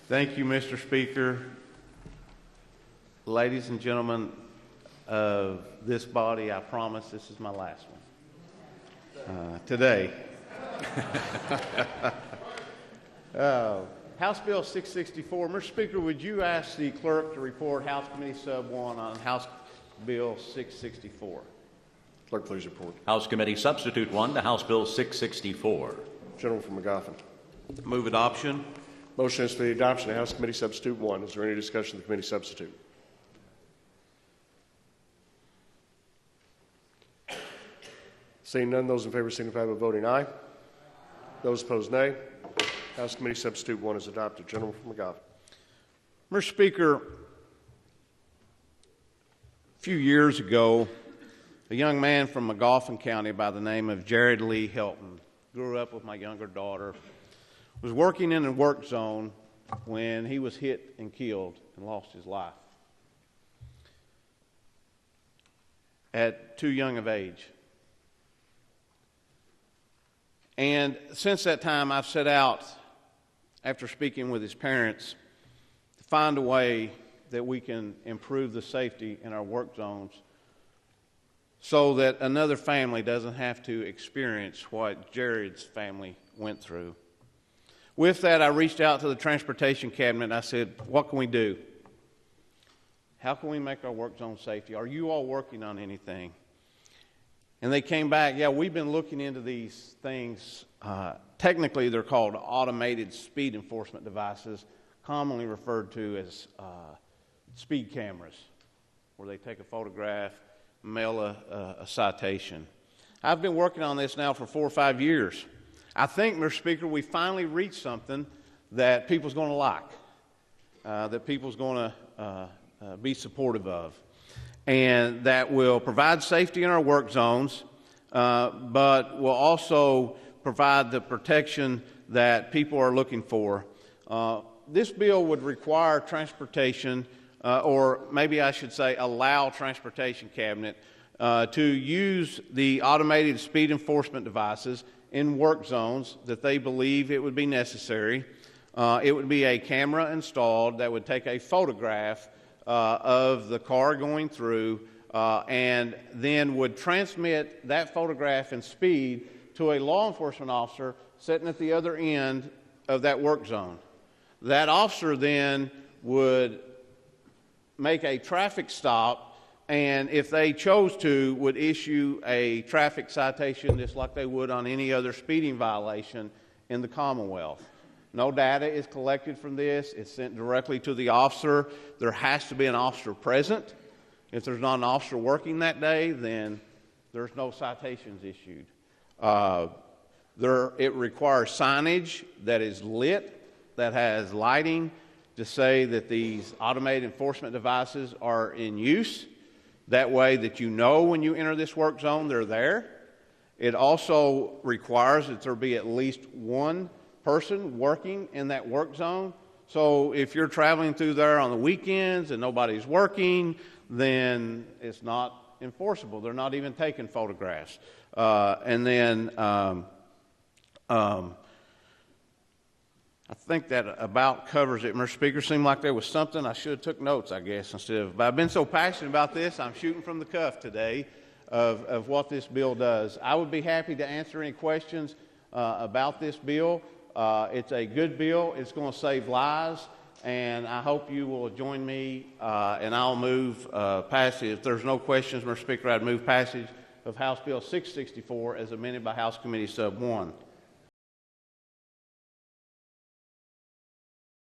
Thank you, Mr. Speaker. Ladies and gentlemen of this body, I promise this is my last one today. House Bill 664. Mr. Speaker, would you ask the clerk to report House Committee Sub 1 on House Bill 664? Clerk, please report. House Committee Substitute 1 to House Bill 664. Gentleman from McGoffin. Move adoption. Motion is for the adoption of House Committee Substitute 1. Is there any discussion of the committee substitute? Seeing none, those in favor signify by voting aye. Those opposed, nay. House Committee Substitute 1 is adopted. Gentleman from McGoffin. Mr. Speaker, a few years ago, a young man from McGoffin County by the name of Jared Lee Helton grew up with my younger daughter, was working in a work zone when he was hit and killed and lost his life at too young of age. And since that time, I've set out, after speaking with his parents, to find a way that we can improve the safety in our work zones so that another family doesn't have to experience what Jared's family went through. With that, I reached out to the Transportation Cabinet and I said, what can we do? How can we make our work zone safety? Are you all working on anything? And they came back, yeah, we've been looking into these things. Technically, they're called automated speed enforcement devices, commonly referred to as speed cameras, where they take a photograph, mail a citation. I've been working on this now for 4 or 5 years. I think, Mr. Speaker, we finally reached something that people's going to like, that people's going to be supportive of, and that will provide safety in our work zones, but will also provide the protection that people are looking for. This bill would require transportation, or maybe I should say allow Transportation Cabinet to use the automated speed enforcement devices in work zones that they believe it would be necessary. It would be a camera installed that would take a photograph of the car going through and then would transmit that photograph and speed to a law enforcement officer sitting at the other end of that work zone. That officer then would make a traffic stop, and if they chose to, would issue a traffic citation just like they would on any other speeding violation in the Commonwealth. No data is collected from this. It's sent directly to the officer. There has to be an officer present. If there's not an officer working that day, then there's no citations issued. It requires signage that is lit, that has lighting to say that these automated enforcement devices are in use. That way that you know when you enter this work zone, they're there. It also requires that there be at least one person working in that work zone. So if you're traveling through there on the weekends and nobody's working, then it's not enforceable. They're not even taking photographs. I think that about covers it, Mr. Speaker. Seemed like there was something I should have took notes, I guess, instead of. But I've been so passionate about this, I'm shooting from the cuff today of what this bill does. I would be happy to answer any questions about this bill. It's a good bill. It's going to save lives, and I hope you will join me, and I'll move passage. If there's no questions, Mr. Speaker, I'd move passage of House Bill 664 as amended by House Committee Sub 1.